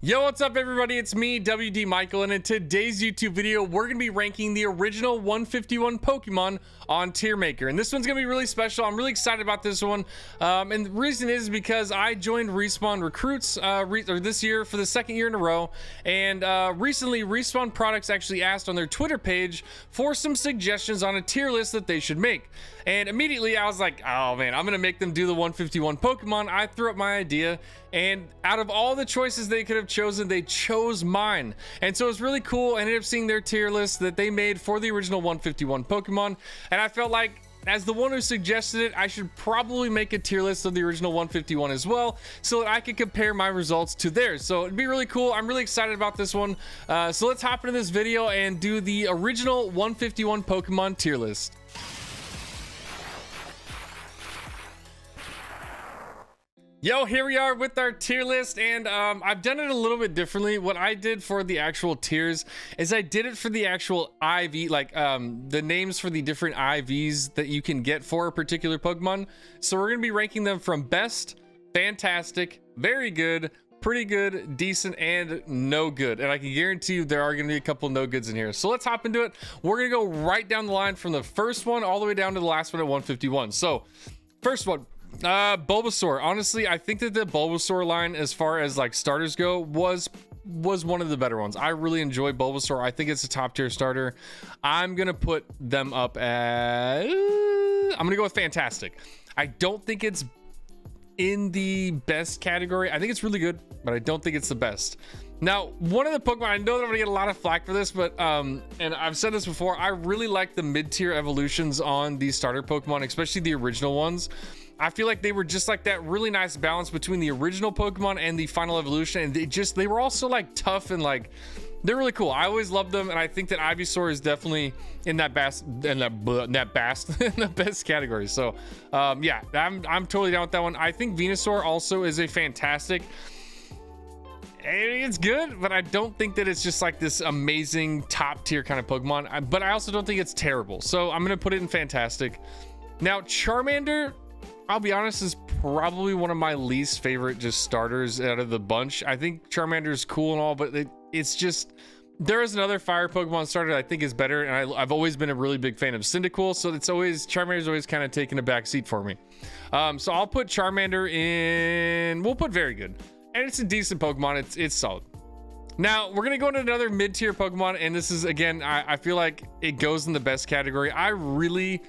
Yo, what's up everybody? It's me, WDMichael, and in today's YouTube video, we're going to be ranking the original 151 Pokemon on Tier Maker. And this one's going to be really special. I'm really excited about this one. And the reason is because I joined Respawn Recruits this year for the second year in a row. And recently, Respawn Products actually asked on their Twitter page for some suggestions on a tier list that they should make. And immediately I was like, oh man, I'm going to make them do the 151 Pokemon. I threw up my idea. And out of all the choices they could have chosen, they chose mine. And so it's really cool. I ended up seeing their tier list that they made for the original 151 Pokemon. And I felt like, as the one who suggested it, I should probably make a tier list of the original 151 as well, so that I could compare my results to theirs. So it'd be really cool. I'm really excited about this one. So let's hop into this video and do the original 151 Pokemon tier list. Yo, here we are with our tier list, and I've done it a little bit differently. What I did for the actual tiers is I did it for the actual IV, like the names for the different IVs that you can get for a particular Pokemon. So we're gonna be ranking them from best, fantastic, very good, pretty good, decent, and no good. And I can guarantee you there are gonna be a couple no goods in here. So let's hop into it. We're gonna go right down the line from the first one all the way down to the last one at 151. So first one, Bulbasaur. Honestly, I think that the Bulbasaur line, as far as like starters go, was one of the better ones. I really enjoy Bulbasaur. I think it's a top tier starter. I'm gonna put them up at I'm gonna go with fantastic. I don't think it's in the best category. I think it's really good, but I don't think it's the best. Now, one of the Pokemon, I know that I'm gonna get a lot of flack for this, but and I've said this before, I really like the mid-tier evolutions on these starter Pokemon, especially the original ones. I feel like they were just like that really nice balance between the original Pokemon and the final evolution, and they were also like tough and like they're really cool. I always loved them, and I think that Ivysaur is definitely in that in the best category. So yeah, I'm totally down with that one. I think Venusaur also is a fantastic. It's good, but I don't think that it's just like this amazing top tier kind of Pokemon. But I also don't think it's terrible. So I'm gonna put it in fantastic. Now Charmander, I'll be honest, is probably one of my least favorite just starters out of the bunch. I think Charmander is cool and all, but it's just, there is another fire Pokemon starter that I think is better, and I've always been a really big fan of Cyndaquil, so it's always, Charmander's always kind of taken a back seat for me. So I'll put Charmander in, we'll put very good, and it's a decent Pokemon. It's solid. Now we're gonna go into another mid-tier Pokemon, and this is, again, I feel like it goes in the best category. I really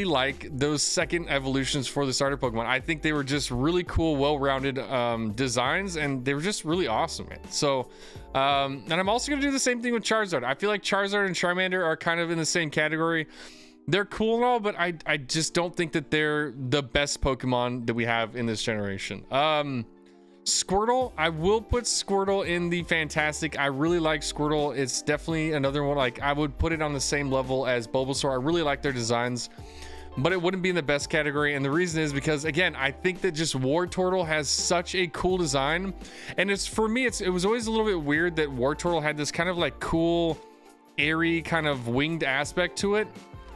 like those second evolutions for the starter Pokemon. I think they were just really cool, well-rounded designs, and they were just really awesome. So and I'm also gonna do the same thing with Charizard. I feel like Charizard and Charmander are kind of in the same category. They're cool and all, but I just don't think that they're the best Pokemon that we have in this generation. Squirtle, I will put Squirtle in the fantastic. I really like Squirtle. It's definitely another one, like I would put it on the same level as Bulbasaur. I really like their designs, but it wouldn't be in the best category. And the reason is because, again, I think that just Wartortle has such a cool design, and it's, for me, it was always a little bit weird that Wartortle had this kind of like cool, airy kind of winged aspect to it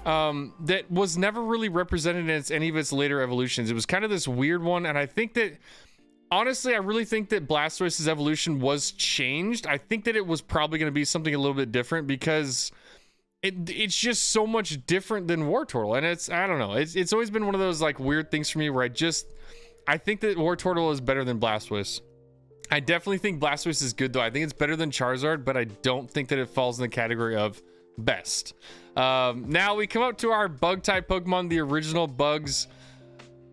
that was never really represented in any of its later evolutions. It was kind of this weird one, and I think that, honestly, I really think that Blastoise's evolution was changed. I think that it was probably going to be something a little bit different because it's just so much different than Wartortle. And it's, I don't know, it's always been one of those like weird things for me where I think that Wartortle is better than Blastoise. I definitely think Blastoise is good though. I think it's better than Charizard, but I don't think that it falls in the category of best. Now we come up to our bug type Pokemon, the original bugs.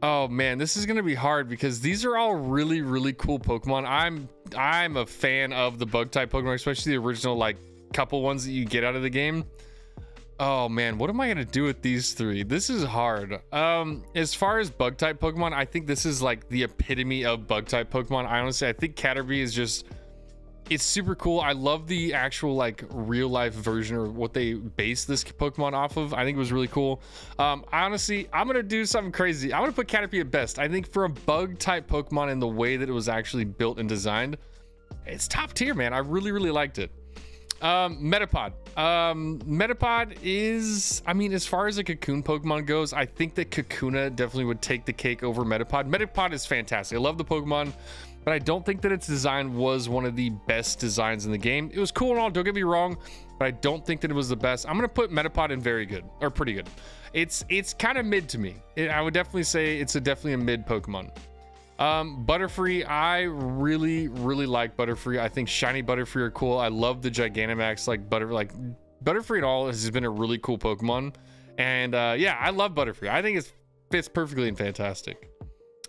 Oh man, this is gonna be hard because these are all really cool Pokemon. I'm a fan of the bug type Pokemon, especially the original like couple ones that you get out of the game. Oh man, what am I gonna do with these three? This is hard. As far as bug type Pokemon, I think this is like the epitome of bug type Pokemon. I think Caterpie is just, it's super cool. I love the actual like real life version or what they base this Pokemon off of. I think it was really cool. Honestly, I'm gonna do something crazy. I'm gonna put Caterpie at best. I think for a bug type Pokemon and the way that it was actually built and designed, it's top tier, man. I really liked it. Metapod. Metapod is, I mean, as far as a cocoon Pokemon goes, I think that Kakuna definitely would take the cake over Metapod. Metapod is fantastic. I love the Pokemon. but I don't think that its design was one of the best designs in the game. It was cool and all, don't get me wrong, but I don't think that it was the best. I'm gonna put Metapod in very good, or pretty good. It's kind of mid to me. I would definitely say it's definitely a mid Pokemon. Butterfree, I really like Butterfree. I think shiny Butterfree are cool. I love the Gigantamax, Butterfree at all has been a really cool Pokemon. And yeah, I love Butterfree. I think it fits perfectly and fantastic.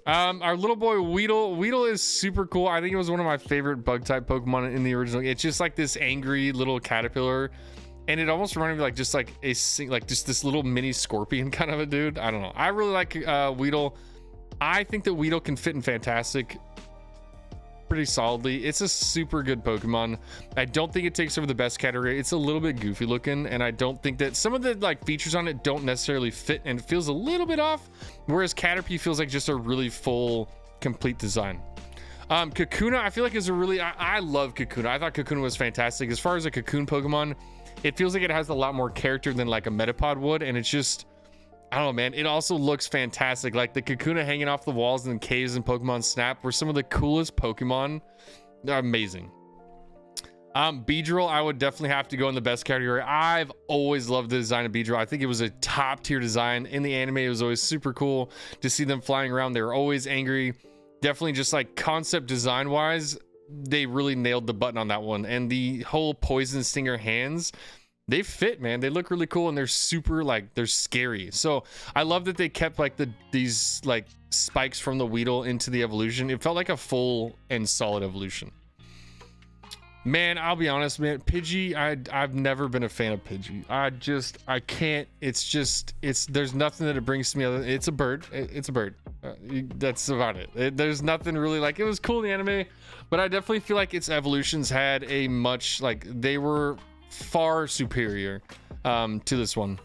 Our little boy Weedle. Weedle is super cool. I think it was one of my favorite bug type Pokemon in the original. It's just like this angry little caterpillar, and it almost reminded me like just this little mini scorpion kind of a dude. I don't know. I really like Weedle. I think that Weedle can fit in Fantastic pretty solidly. It's a super good Pokemon. I don't think it takes over the best category. It's a little bit goofy looking, and I don't think that some of the like features on it don't necessarily fit, and it feels a little bit off, whereas Caterpie feels like just a really full complete design. Kakuna, I feel like is a really I love Kakuna. I thought Kakuna was fantastic. As far as a Cocoon Pokemon, it feels like it has a lot more character than like a Metapod would, and it's just, I don't know, man. It also looks fantastic. Like the Kakuna hanging off the walls in caves in Pokemon Snap were some of the coolest Pokemon. They're amazing. Beedrill, I would definitely have to go in the best category. I've always loved the design of Beedrill. I think it was a top tier design. In the anime, it was always super cool to see them flying around. They were always angry. Definitely just like concept design wise, they really nailed the button on that one. And the whole poison stinger hands, they fit, man. They look really cool, and they're super, like, they're scary. So I love that they kept like these like spikes from the Weedle into the evolution. It felt like a full and solid evolution. Man, I'll be honest, man. Pidgey, I've never been a fan of Pidgey. I can't. There's nothing that it brings to me. It's a bird. It's a bird. That's about it. There's nothing really, like, it was cool in the anime, but I definitely feel like its evolutions had a much, like, they were far superior to this one.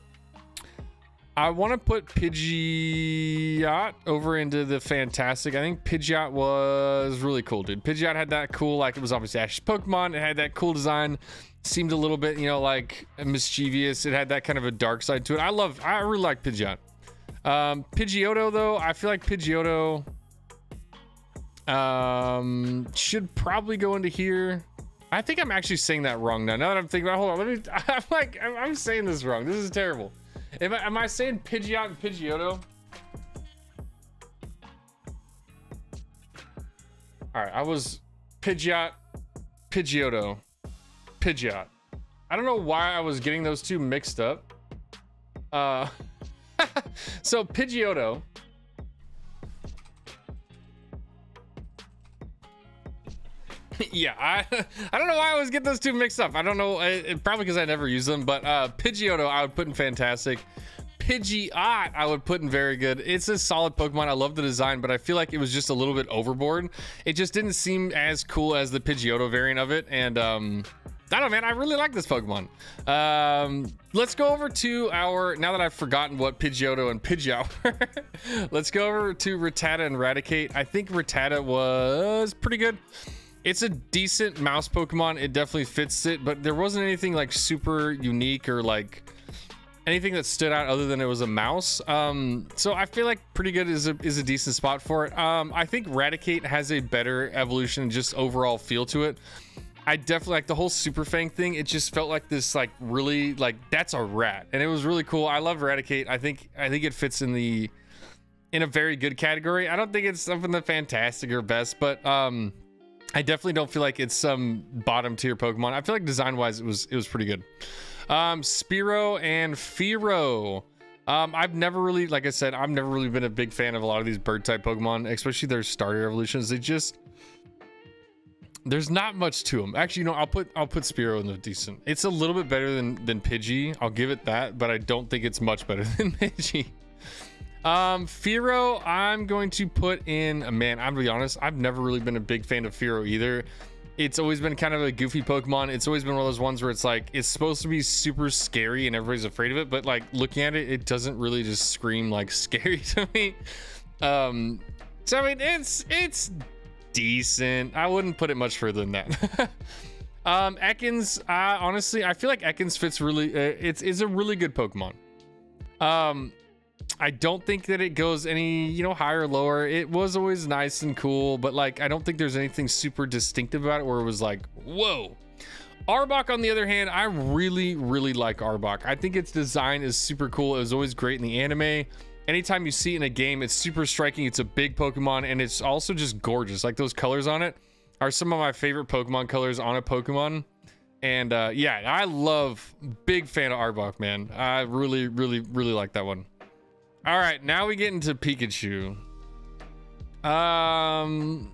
I want to put Pidgeot over into the Fantastic. I think Pidgeot was really cool, dude. Pidgeot had that cool, like, it was obviously Ash's Pokemon. It had that cool design. Seemed a little bit, you know, like mischievous. It had that kind of a dark side to it. I really like Pidgeot. Pidgeotto, though, I feel like Pidgeotto should probably go into here. I think I'm actually saying that wrong now. Now that I'm thinking about, hold on, I'm saying this wrong. This is terrible. Am I saying Pidgeot and Pidgeotto? All right, I was Pidgeot, Pidgeotto, Pidgeot. I don't know why I was getting those two mixed up. So Pidgeotto. Yeah, I don't know why I always get those two mixed up. I don't know, probably because I never use them, but Pidgeotto I would put in Fantastic. Pidgeot I would put in very good. It's a solid Pokemon. I love the design, but I feel like it was just a little bit overboard. It just didn't seem as cool as the Pidgeotto variant of it, and I don't know, man, I really like this Pokemon. Let's go over to our, now that I've forgotten what Pidgeotto and Pidgeot were, let's go over to Rattata and Raticate. I think Rattata was pretty good. It's a decent mouse Pokemon. It definitely fits it, but there wasn't anything like super unique or like anything that stood out other than it was a mouse. So I feel like pretty good is a decent spot for it. I think Raticate has a better evolution and just overall feel to it. I definitely like the whole Super Fang thing. It just felt like this, like, really, like, that's a rat, and it was really cool. I love Raticate. I think it fits in a very good category. I don't think it's something that fantastic or best, but I definitely don't feel like it's some bottom tier Pokemon. I feel like design wise it was pretty good. Spearow and Fearow. I've never really, like I said, I've never really been a big fan of a lot of these bird type Pokemon, especially their starter evolutions. They just, there's not much to them. Actually, you know, I'll put Spearow in the decent. It's a little bit better than Pidgey. I'll give it that, but I don't think it's much better than Pidgey. Fearow, I'm going to put in, man, I'm gonna be honest, I've never really been a big fan of Fearow either. It's always been kind of a goofy Pokemon. It's always been one of those ones where it's like, it's supposed to be super scary and everybody's afraid of it, but like looking at it, it doesn't really just scream like scary to me. So I mean, it's decent. I wouldn't put it much further than that. Ekans, honestly, I feel like Ekans fits really, it's a really good Pokemon. I don't think that it goes any, you know, higher or lower. It was always nice and cool, but like, I don't think there's anything super distinctive about it where it was like, whoa. Arbok, on the other hand, I really like Arbok. I think its design is super cool. It was always great in the anime. Anytime you see it in a game, it's super striking. It's a big Pokemon, and it's also just gorgeous. Like, those colors on it are some of my favorite Pokemon colors on a Pokemon. And yeah, I love, big fan of Arbok, man. I really like that one. All right, now we get into Pikachu. Yeah, I'm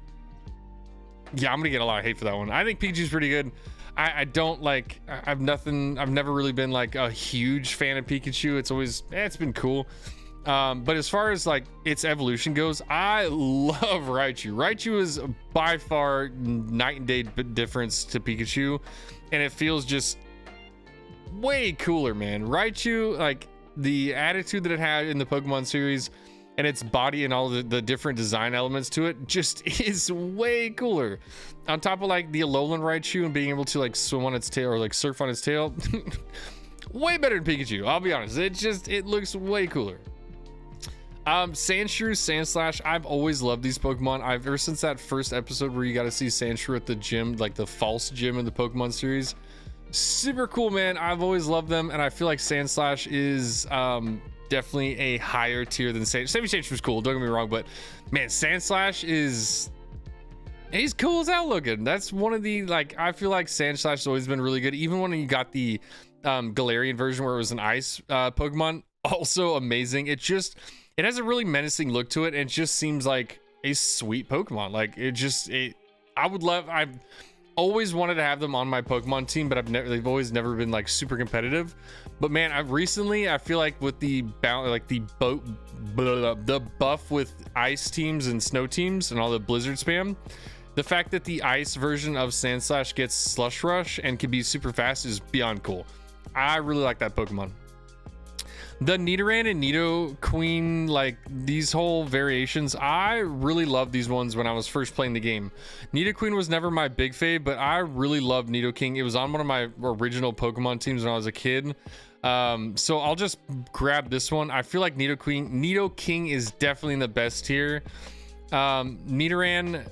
gonna get a lot of hate for that one. I think Pikachu's pretty good. I don't like, I've never really been like a huge fan of Pikachu. It's always, it's been cool. But as far as like its evolution goes, I love Raichu. Raichu is by far night and day difference to Pikachu, and it feels just way cooler, man. Raichu, like the attitude that it had in the Pokemon series and its body and all the different design elements to it just is way cooler. On top of like the Alolan Raichu and being able to like swim on its tail or like surf on its tail, way better than Pikachu, I'll be honest. It looks way cooler. Sandshrew, Sandslash, I've always loved these Pokemon. Ever since that first episode where you got to see Sandshrew at the gym, like the false gym in the Pokemon series, super cool, man. I've always loved them, and I feel like Sandslash is definitely a higher tier than Sandshrew was cool, don't get me wrong, but man, Sandslash is, he's cool as hell looking. That's one of the, like, I feel like Sandslash has always been really good, even when you got the Galarian version where it was an ice Pokemon, also amazing. It has a really menacing look to it, and it just seems like a sweet Pokemon. Like, I've always wanted to have them on my Pokemon team, but they've always never been like super competitive. But man, I feel like with the buff with ice teams and snow teams and all the blizzard spam, the fact that the ice version of Sandslash gets Slush Rush and can be super fast is beyond cool. I really like that Pokemon. The Nidoran and Nidoqueen, like these whole variations, I really loved these ones when I was first playing the game. Nidoqueen was never my big fave, but I really loved Nidoking. It was on one of my original Pokemon teams when I was a kid. So I'll just grab this one. I feel like Nidoking is definitely in the best tier. Nidoran,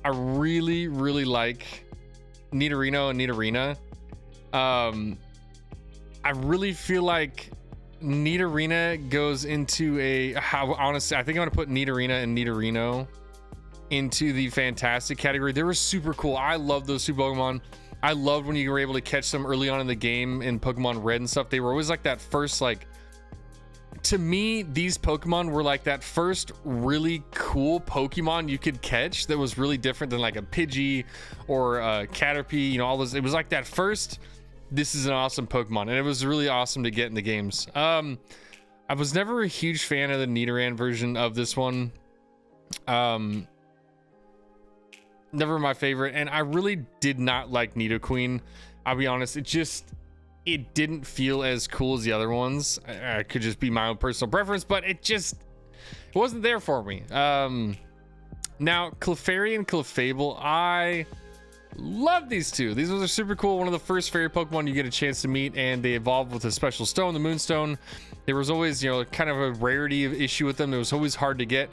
I really like Nidorino and Nidorina. I really feel like Nidorina goes into honestly, I think I'm gonna put Nidorina and Nidorino into the fantastic category. They were super cool. I love those two Pokemon. I loved when you were able to catch them early on in the game in Pokemon Red and stuff. They were always like that first, like, to me, these Pokemon were like that first really cool Pokemon you could catch that was really different than like a Pidgey or a Caterpie, you know, all those. It was like that first, this is an awesome Pokemon, and it was really awesome to get in the games. I was never a huge fan of the Nidoran version of this one. Never my favorite, and I really did not like Nidoqueen. I'll be honest, it didn't feel as cool as the other ones. It could just be my own personal preference, but it wasn't there for me. Now Clefairy and Clefable, I love these two. These ones are super cool. One of the first fairy Pokemon you get a chance to meet, and they evolved with a special stone, the Moonstone. There was always, you know, kind of a rarity issue with them. It was always hard to get.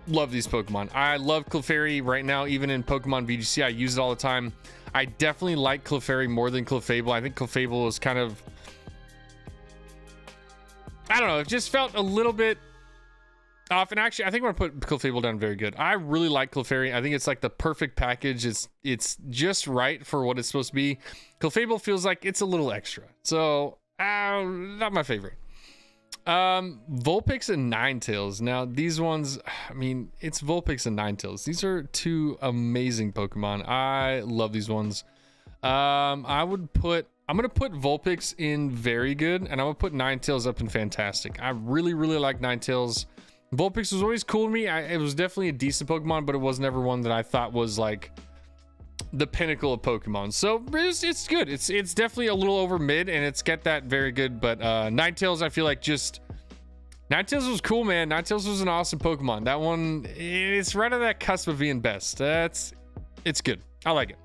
Love these Pokemon. I love Clefairy right now, even in Pokemon VGC. I use it all the time. I definitely like Clefairy more than Clefable. I think Clefable is kind of, I don't know, it just felt a little bit off. And actually, I think I'm gonna put Clefable down very good. I really like Clefairy. I think it's like the perfect package. It's just right for what it's supposed to be. Clefable feels like it's a little extra, so not my favorite. Vulpix and Ninetales. Now these ones, I mean, it's Vulpix and Ninetales. These are two amazing Pokemon. I love these ones. I'm gonna put Vulpix in very good, and I'm gonna put Ninetales up in fantastic. I really like Ninetales. Vulpix was always cool to me. It was definitely a decent Pokemon, but it was never one that I thought was like the pinnacle of Pokemon. So it's good. It's definitely a little over mid, and it's got that very good. But Ninetales, I feel like Ninetales was cool, man. Ninetales was an awesome Pokemon. That one, it's right on that cusp of being best. It's good. I like it.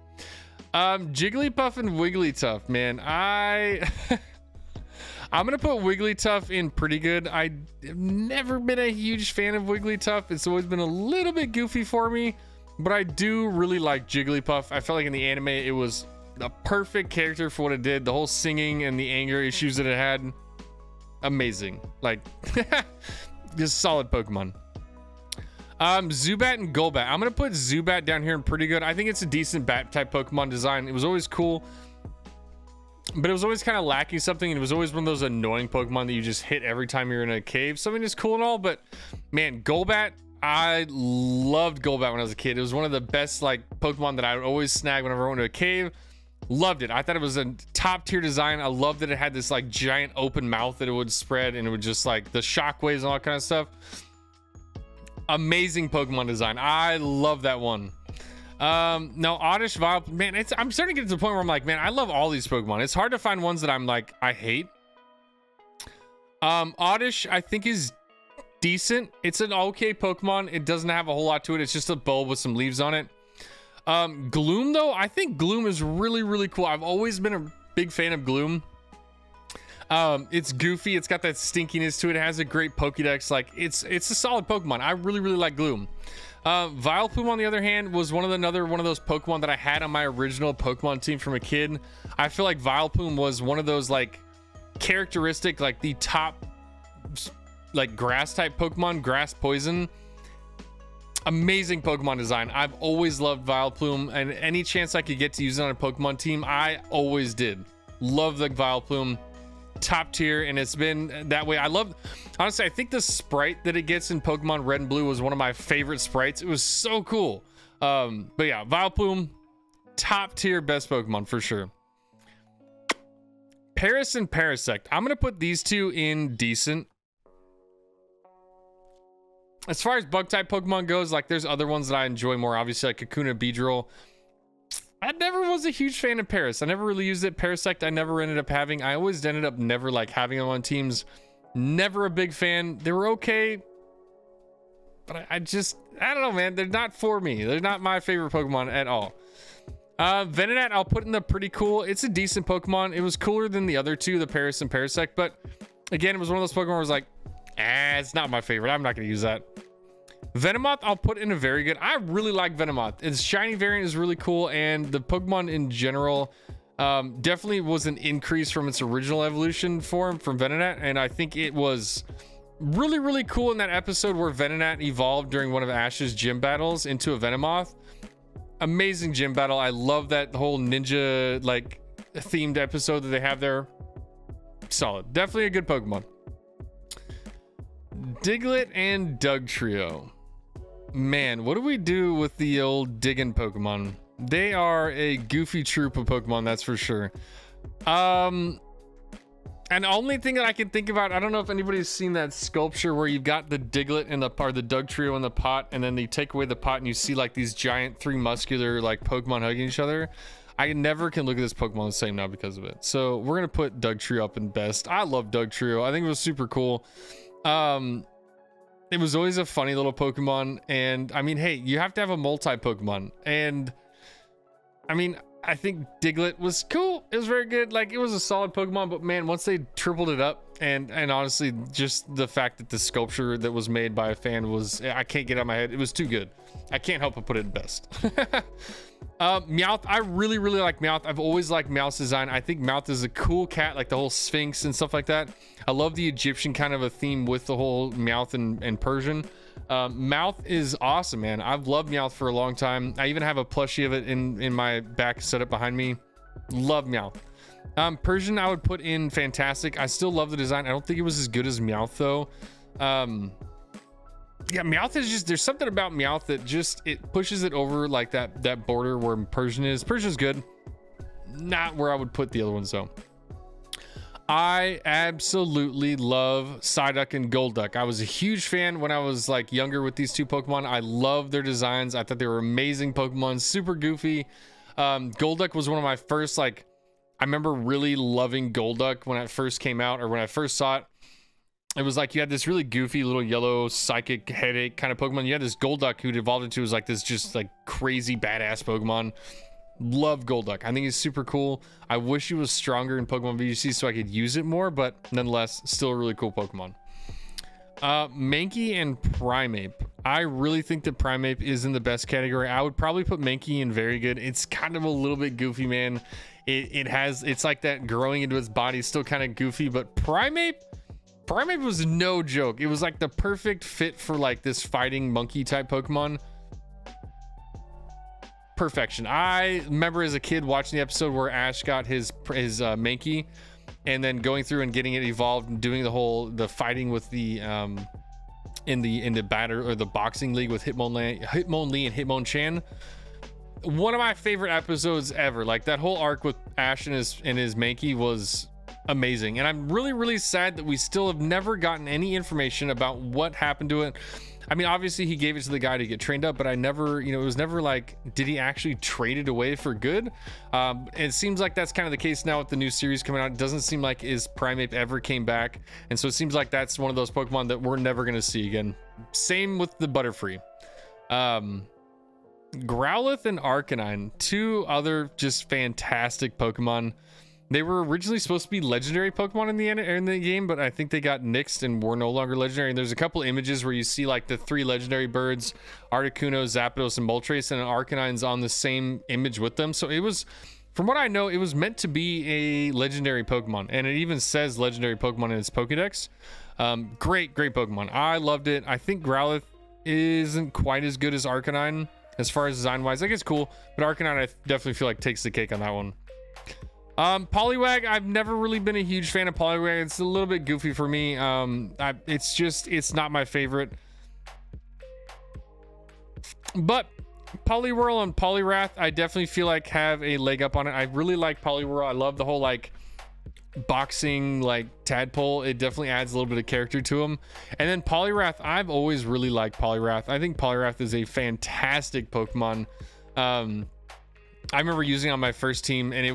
Jigglypuff and Wigglytuff, man. I'm gonna put Wigglytuff in pretty good. I've never been a huge fan of Wigglytuff. It's always been a little bit goofy for me, but I do really like Jigglypuff. I felt like in the anime it was a perfect character for what it did. The whole singing and the anger issues that it had, amazing. Like just solid Pokemon. Zubat and Golbat. I'm gonna put Zubat down here in pretty good. I think it's a decent bat type Pokemon design. It was always cool, but it was always kind of lacking something, and it was always one of those annoying Pokemon that you just hit every time you're in a cave. Something is cool and all, but man, Golbat, I loved Golbat when I was a kid. It was one of the best like Pokemon that I would always snag whenever I went to a cave. Loved it. I thought it was a top tier design. I loved that it had this like giant open mouth that it would spread, and it would just like the shockwaves and all that kind of stuff. Amazing Pokemon design. I love that one. No, Oddish, Vile, man, I'm starting to get to the point where I'm like, man, I love all these Pokemon. It's hard to find ones that I'm like, I hate. Oddish, I think is decent. It's an okay Pokemon. It doesn't have a whole lot to it. It's just a bulb with some leaves on it. Gloom, though, I think Gloom is really, really cool. I've always been a big fan of Gloom. It's goofy. It's got that stinkiness to it. It has a great Pokédex. Like it's a solid Pokemon. I really, really like Gloom. Vileplume, on the other hand, was one of those Pokemon that I had on my original Pokemon team from a kid. I feel like Vileplume was one of those like characteristic, like the top like grass type Pokemon, grass poison. Amazing Pokemon design. I've always loved Vileplume, and any chance I could get to use it on a Pokemon team, I always did. Love the Vileplume. Top tier, and it's been that way. Honestly, I think the sprite that it gets in Pokemon Red and Blue was one of my favorite sprites. It was so cool. But yeah, Vileplume, top tier, best Pokemon for sure. Paris and Parasect. I'm gonna put these two in decent. As far as bug type Pokemon goes, like there's other ones that I enjoy more, obviously, like Kakuna, Beedrill. I never was a huge fan of Paris. I never really used it. Parasect I never ended up having. I always ended up never like having them on teams. Never a big fan. They were okay, but I don't know, man. They're not for me. They're not my favorite Pokemon at all. Venonat I'll put in the pretty cool. It's a decent Pokemon. It was cooler than the other two, the Paris and Parasect, but again, it was one of those Pokemon where I was like, it's not my favorite. I'm not going to use that. Venomoth I'll put in a very good. I really like Venomoth. Its shiny variant is really cool, and the Pokemon in general definitely was an increase from its original evolution form from Venonat, and I think it was really, really cool in that episode where Venonat evolved during one of Ash's gym battles into a Venomoth. Amazing gym battle. I love that whole ninja like themed episode that they have there. Solid. Definitely a good Pokemon. Diglett and Dugtrio. Man, what do we do with the old digging Pokemon? They are a goofy troop of Pokemon, that's for sure. And the only thing that I can think about, I don't know if anybody's seen that sculpture where you've got the Diglett and the Dugtrio in the pot, and then they take away the pot and you see like these giant three muscular like Pokemon hugging each other. I never can look at this Pokemon the same now because of it. So we're gonna put Dugtrio up in best. I love Dugtrio. I think it was super cool. It was always a funny little Pokemon, and I mean, hey, you have to have a multi Pokemon, and I mean, I think Diglett was cool. It was very good. Like, it was a solid Pokemon, but man, once they tripled it up, and honestly, just the fact that the sculpture that was made by a fan was, I can't get out of my head. It was too good. I can't help but put it in best. Meowth, I really, really like Meowth. I've always liked Meowth's design. I think Meowth is a cool cat, like the whole Sphinx and stuff like that. I love the Egyptian kind of a theme with the whole Meowth and Persian. Meowth is awesome, man. I've loved Meowth for a long time. I even have a plushie of it in my back setup behind me. Love Meowth. Persian I would put in fantastic. I still love the design. I don't think it was as good as Meowth though. Yeah, Meowth is just, there's something about Meowth that just, it pushes it over like that border where Persian is. Persian's good. Not where I would put the other ones though. I absolutely love Psyduck and Golduck. I was a huge fan when I was like younger with these two Pokemon. I love their designs. I thought they were amazing Pokemon, super goofy. Golduck was one of my first, like, I remember really loving Golduck when it first came out, or when I first saw it. It was like you had this really goofy little yellow psychic headache kind of Pokemon. You had this Golduck who'd evolved into was like this just like crazy badass Pokemon. Love Golduck. I think he's super cool. I wish he was stronger in Pokemon VGC so I could use it more, but nonetheless, still a really cool Pokemon. Mankey and Primeape. I really think that Primeape is in the best category. I would probably put Mankey in very good. It's kind of a little bit goofy, man. It's like that growing into its body, still kind of goofy, but Primeape was no joke. It was like the perfect fit for like this fighting monkey type Pokemon. Perfection. I remember as a kid watching the episode where Ash got his Mankey, and then going through and getting it evolved and doing the fighting with the in the battle or the boxing league with Hitmonlee and Hitmonchan. One of my favorite episodes ever. Like that whole arc with Ash and his Mankey was amazing, and I'm really sad that we still have never gotten any information about what happened to it. I mean, obviously he gave it to the guy to get trained up, but I never, it was never like, did he actually trade it away for good? It seems like that's kind of the case now with the new series coming out. It doesn't seem like his Primeape ever came back, and so it seems like that's one of those Pokemon that we're never going to see again. Same with the Butterfree. Growlithe and Arcanine, two other just fantastic Pokemon. They were originally supposed to be legendary Pokemon in the game, but I think they got nixed and were no longer legendary. And there's a couple images where you see like the 3 legendary birds, Articuno, Zapdos, and Moltres, and Arcanine's on the same image with them. So it was, from what I know, it was meant to be a legendary Pokemon, and it even says legendary Pokemon in its Pokedex. Great Pokemon. I loved it. I think Growlithe isn't quite as good as Arcanine as far as design wise. Like, it's cool, but Arcanine I definitely feel like takes the cake on that one. Poliwag, I've never really been a huge fan of Poliwag. It's a little bit goofy for me. It's not my favorite. But Poliwhirl and Poliwrath, I definitely feel like have a leg up on it. I really like Poliwhirl. I love the whole like boxing like tadpole. It definitely adds a little bit of character to him. And then Poliwrath, I've always really liked Poliwrath. I think Poliwrath is a fantastic Pokemon. I remember using it on my first team, and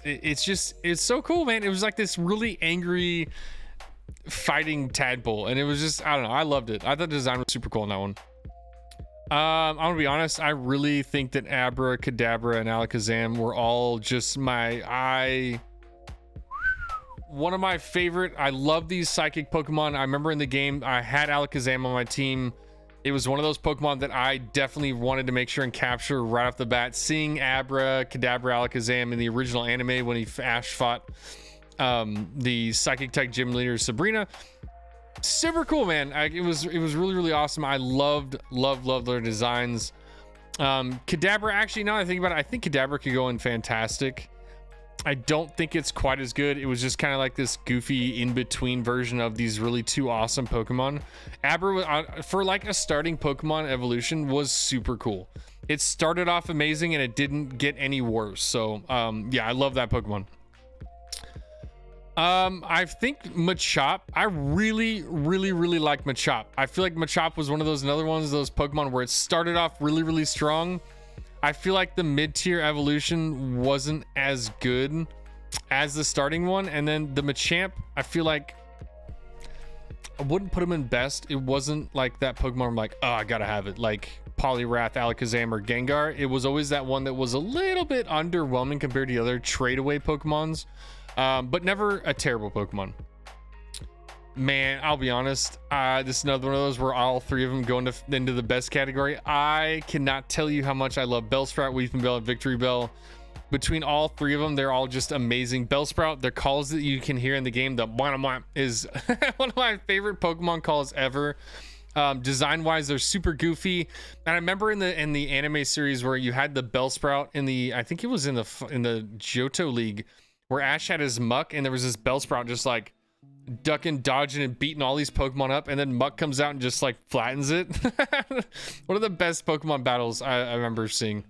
it's so cool, man. It was like this really angry fighting tadpole, and it was just, I don't know, I loved it. I thought the design was super cool on that one. I'm gonna be honest, I really think that Abra, Kadabra, and Alakazam were all just one of my favorite. I love these psychic Pokemon. I remember in the game I had Alakazam on my team. It was one of those Pokemon that I definitely wanted to make sure and capture right off the bat. Seeing Abra, Kadabra, Alakazam in the original anime when Ash fought the psychic type gym leader Sabrina, super cool, man. It was really awesome. I loved their designs. Kadabra, actually, now that I think about it, I think Kadabra could go in Fantastic. I don't think it's quite as good. It was just kind of like this goofy in-between version of these really two awesome Pokemon. Abra, for like a starting Pokemon evolution, was super cool. It started off amazing and it didn't get any worse. So yeah, I love that Pokemon. I think Machop, I really like Machop. I feel like Machop was one of those those Pokemon where it started off really strong. I feel like the mid-tier evolution wasn't as good as the starting one, and then the Machamp, I feel like I wouldn't put him in best. It wasn't like that Pokemon I'm like, oh, I gotta have it, like Poliwrath, Alakazam, or Gengar. It was always that one that was a little bit underwhelming compared to the other trade-away Pokemons, but never a terrible Pokemon. Man, I'll be honest, this is another one of those where all three of them go into the best category. I cannot tell you how much I love Bellsprout, Weepinbell, and Victory Bell. Between all three of them, they're all just amazing. Bellsprout, their calls that you can hear in the game, the mwah is one of my favorite Pokemon calls ever. Design wise, they're super goofy, and I remember in the anime series where you had the Bellsprout in the, I think it was in the Johto League, where Ash had his Muck and there was this Bellsprout just like ducking, dodging, and beating all these Pokemon up, and then Muck comes out and just like flattens it. One of the best Pokemon battles I remember seeing.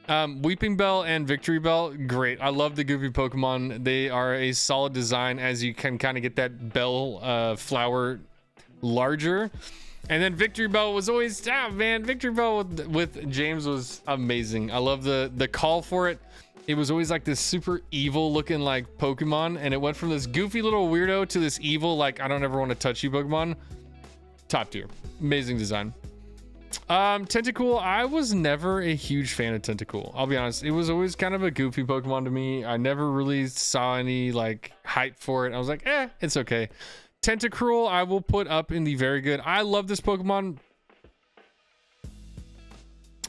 Weepinbell and Victory Bell, great. I love the goofy Pokemon. They are a solid design as you can kind of get that bell flower larger. And then Victory Bell was always, Victory Bell with James was amazing. I love the call for it. It was always like this super evil looking like Pokemon, and it went from this goofy little weirdo to this evil, like, I don't ever want to touch you Pokemon. Top tier. Amazing design. Tentacool, I was never a huge fan of Tentacool. I'll be honest. It was always kind of a goofy Pokemon to me. I never really saw any like hype for it. I was like, it's okay. Tentacruel, I will put up in the very good. I love this Pokemon.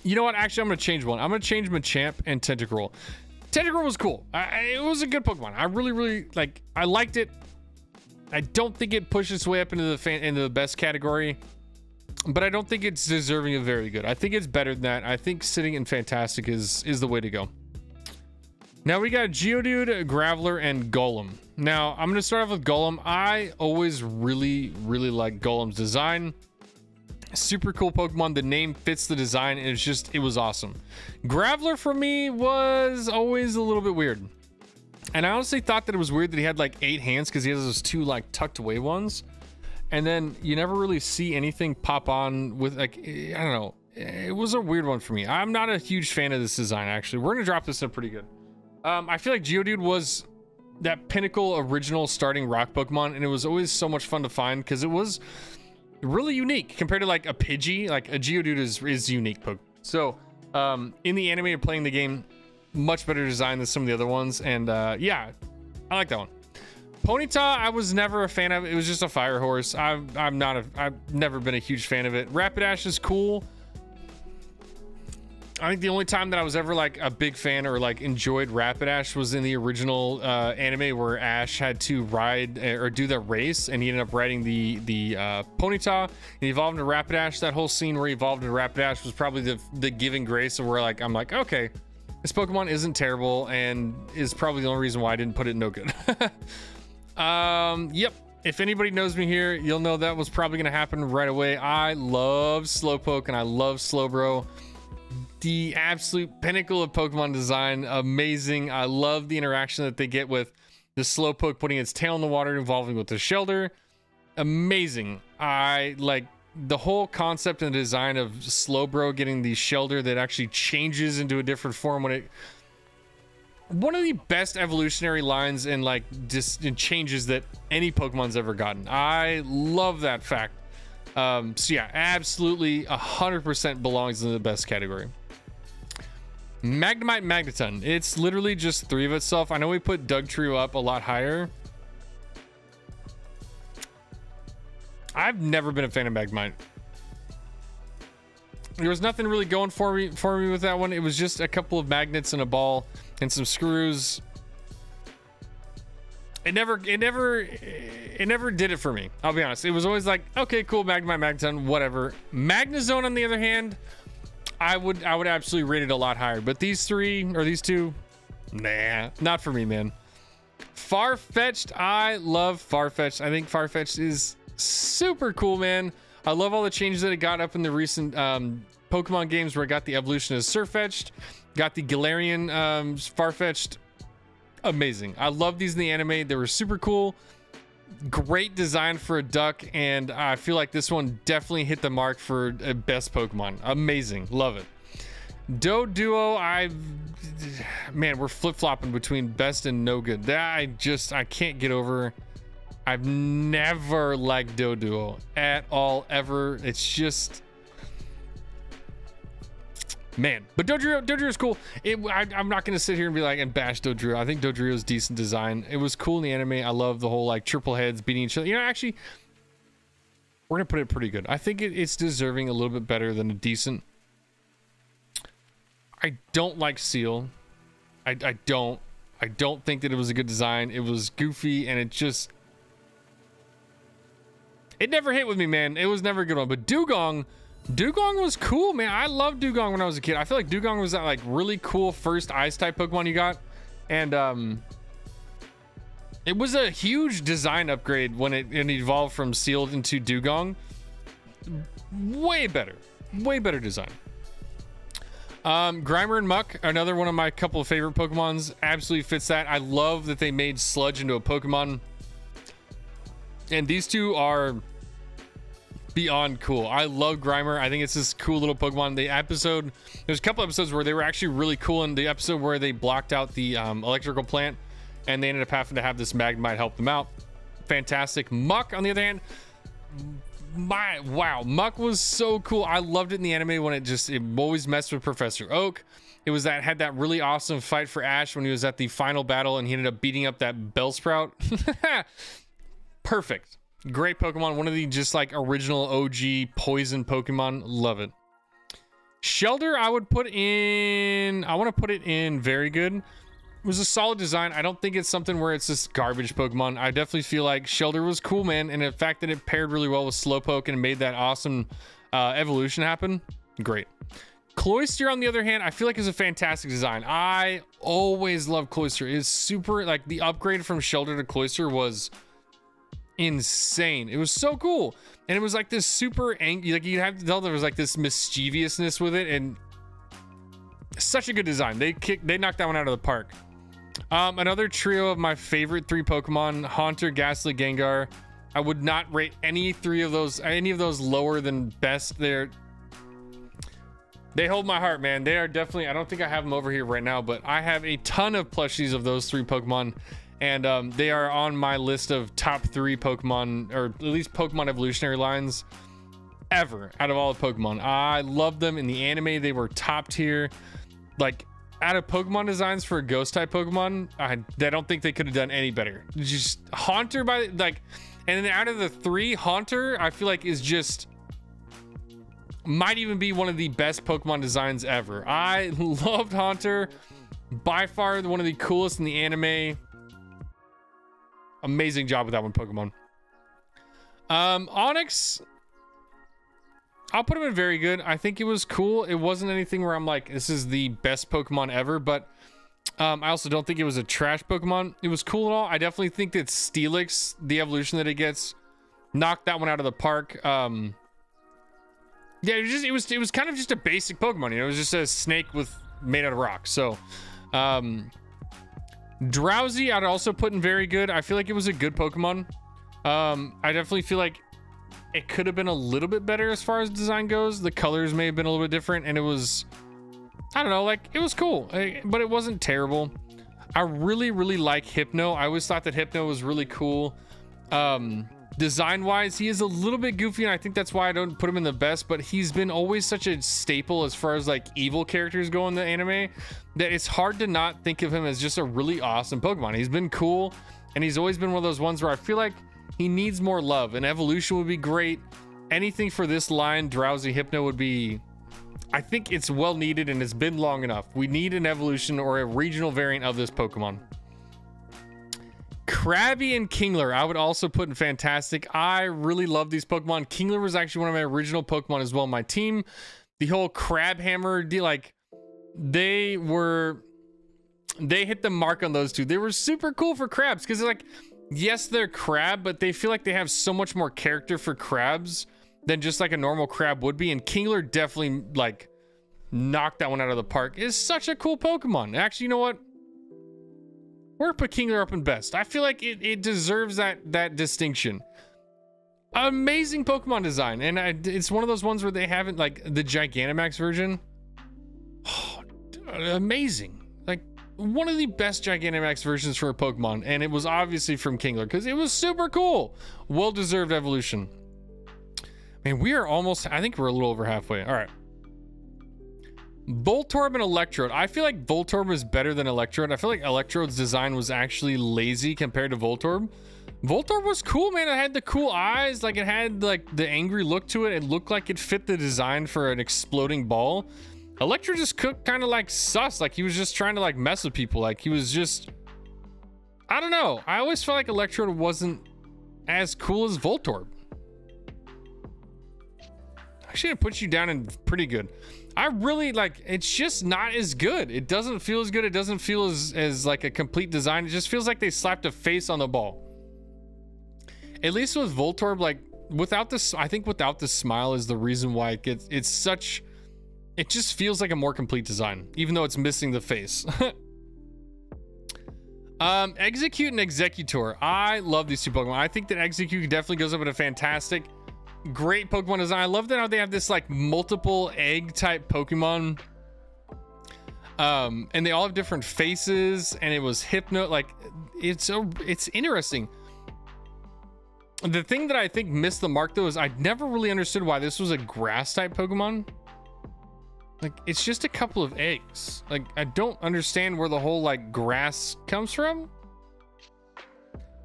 You know what? Actually, I'm going to change one. I'm going to change Machamp and Tentacruel. Tentacruel was cool. It was a good Pokemon. I really like. I liked it. I don't think it pushed its way up into the best category, but I don't think it's deserving of very good. I think it's better than that. I think sitting in Fantastic is the way to go. Now we got Geodude, Graveler, and Golem. Now I'm going to start off with Golem. I always really like Golem's design. Super cool Pokemon. The name fits the design, and it was awesome. Graveler for me was always a little bit weird. And I honestly thought that it was weird that he had like 8 hands because he has those 2 like tucked away ones. And then you never really see anything pop on with like, I don't know. It was a weird one for me. I'm not a huge fan of this design, actually. We're going to drop this in pretty good. I feel like Geodude was that pinnacle original starting rock Pokemon, and it was always so much fun to find because it was really unique compared to like a Pidgey. Like a Geodude is unique Pokemon. So in the anime, playing the game, much better design than some of the other ones. And yeah, I like that one. Ponyta, I was never a fan of. It was just a fire horse. I've never been a huge fan of it. Rapidash is cool. I think the only time that I was ever like a big fan or like enjoyed Rapidash was in the original anime where Ash had to ride or do the race, and he ended up riding the Ponyta and he evolved into Rapidash. That whole scene where he evolved into Rapidash was probably the giving grace of where like I'm like, okay, this Pokemon isn't terrible, and is probably the only reason why I didn't put it in no good. Yep. If anybody knows me here, you'll know that was probably gonna happen right away. I love Slowpoke and I love Slowbro. The absolute pinnacle of Pokemon design. Amazing. I love the interaction that they get with the Slowpoke putting its tail in the water, evolving with the Shelter. Amazing. I like the whole concept and the design of Slowbro getting the Shelter that actually changes into a different form when it... One of the best evolutionary lines and like just changes that any Pokemon's ever gotten. I love that fact. So yeah, absolutely 100% belongs in the best category. Magnemite, Magneton. It's literally just 3 of itself. I know we put Dugtrio up a lot higher. I've never been a fan of Magnemite. There was nothing really going for me with that one. It was just a couple of magnets and a ball and some screws. It never did it for me. I'll be honest. It was always like, okay, cool, Magnemite, Magneton, whatever. Magnezone, on the other hand, I would absolutely rate it a lot higher. But these 3 or these 2, nah, not for me, man. Farfetch'd, I love Farfetch'd. I think Farfetch'd is super cool, man. I love all the changes that it got up in the recent Pokemon games where it got the evolution as Surfetch'd, got the Galarian Farfetch'd. Amazing. I love these in the anime. They were super cool. Great design for a duck, and I feel like this one definitely hit the mark for best Pokemon. Amazing. Love it. Doduo, man, we're flip-flopping between best and no good. That I can't get over. I've never liked Doduo at all, ever. It's just... Man, but Dodrio is cool. I'm not gonna sit here and be like and bash Dodrio. I think Dodrio's decent design. It was cool in the anime. I love the whole like triple heads beating each other. You know, actually, we're gonna put it pretty good. I think it's deserving a little bit better than a decent. I don't like Seal. I don't think that it was a good design. It was goofy, and it never hit with me, man. It was never a good one. But Dugong was cool, man. I loved Dugong when I was a kid. I feel like Dugong was that like really cool first ice type Pokemon you got, and it was a huge design upgrade when it evolved from Sealed into Dugong. Way better design. Grimer and Muck, another one of my couple of favorite Pokemons, absolutely fits that. I love that they made Sludge into a Pokemon, and these two are beyond cool. I love Grimer. I think it's this cool little Pokemon. There's a couple episodes where they were actually really cool. In the episode where they blocked out the electrical plant, and they ended up having to have this Magnemite help them out. Fantastic. Muck, on the other hand, Wow, Muck was so cool. I loved it in the anime when it always messed with Professor Oak. It was had that really awesome fight for Ash when he was at the final battle and he ended up beating up that Bellsprout. Perfect. Great Pokemon. One of the just like original OG poison Pokemon. Love it. Shelter, I want to put it in very good. It was a solid design. I don't think it's something where it's just garbage Pokemon. I definitely feel like Shelter was cool, man. And the fact that it paired really well with Slowpoke and made that awesome evolution happen. Great. Cloyster, on the other hand, I feel like is a fantastic design. I always love Cloyster. It's super, like the upgrade from Shelter to Cloyster was insane. It was so cool. And it was like this super angry, like you have to tell there was like this mischievousness with it, and such a good design. They knocked that one out of the park. Another trio of my favorite 3 Pokemon, Haunter, Ghastly, Gengar. I would not rate any of those lower than best. They hold my heart, man. They are definitely, I don't think I have them over here right now, but I have a ton of plushies of those 3 Pokemon, and they are on my list of top 3 Pokemon, or at least Pokemon evolutionary lines ever out of all the Pokemon. I love them. In the anime, they were top tier. Like, out of Pokemon designs for a ghost type Pokemon, I don't think they could have done any better. Just Haunter and then out of the 3, Haunter I feel like is just might even be one of the best Pokemon designs ever. I loved Haunter, by far one of the coolest in the anime. Amazing job with that one, Pokemon. Onix, I'll put him in very good. I think it was cool. It wasn't anything where I'm like, this is the best Pokemon ever, but I also don't think it was a trash Pokemon. It was cool and all. I definitely think that Steelix, the evolution that it gets, knocked that one out of the park. Yeah, it was kind of just a basic Pokemon. You know, it was just a snake made out of rock. So, Drowsy, I'd also put in very good. I feel like it was a good Pokemon. I definitely feel like it could have been a little bit better as far as design goes. The colors may have been a little bit different, and it was, I don't know, like it was cool, but it wasn't terrible. I really, really like Hypno. I always thought that Hypno was really cool. Design wise, he is a little bit goofy, and I think that's why I don't put him in the best, but he's been always such a staple as far as like evil characters go in the anime that it's hard to not think of him as just a really awesome Pokemon. He's been cool, and he's always been one of those ones where I feel like he needs more love. An evolution would be great. Anything for this line, Drowsy, Hypno would be, I think it's well needed, and it's been long enough. We need an evolution or a regional variant of this Pokemon. Krabby and Kingler, I would also put in fantastic. I really love these Pokemon. Kingler was actually one of my original Pokemon as well on my team. The whole Crab Hammer deal, like they hit the mark on those two. They were super cool for crabs because like, yes, they're crab, but they feel like they have so much more character for crabs than just like a normal crab would be. And Kingler definitely like knocked that one out of the park. It's such a cool Pokemon. Actually, you know what? We're gonna put Kingler up in best. I feel like it deserves that distinction. Amazing Pokemon design, and it's one of those ones where they haven't, like the Gigantamax version. Oh, amazing! Like one of the best Gigantamax versions for a Pokemon, and it was obviously from Kingler because it was super cool. Well-deserved evolution. Man, we are almost. I think we're a little over halfway. All right. Voltorb and Electrode. I feel like Voltorb is better than Electrode. I feel like Electrode's design was actually lazy compared to Voltorb. Voltorb was cool, man. It had the cool eyes. Like it had like the angry look to it. It looked like it fit the design for an exploding ball. Electrode just cooked kind of like sus. Like he was just trying to like mess with people. Like he was just, I don't know. I always felt like Electrode wasn't as cool as Voltorb. Actually, it puts you down in pretty good. I really like, it's just not as good. It doesn't feel as good. It doesn't feel as like a complete design. It just feels like they slapped a face on the ball. At least with Voltorb, like without this, I think without the smile is the reason why it gets, it just feels like a more complete design, even though it's missing the face. Execute and Executor. I love these two Pokemon. I think that Execute definitely goes up in a fantastic. Great Pokemon design. I love that how they have this like multiple egg type Pokemon, and they all have different faces, and it was Hypno. Like it's interesting. The thing that I think missed the mark though is I never really understood why this was a grass type Pokemon. Like, it's just a couple of eggs. Like, I don't understand where the whole like grass comes from.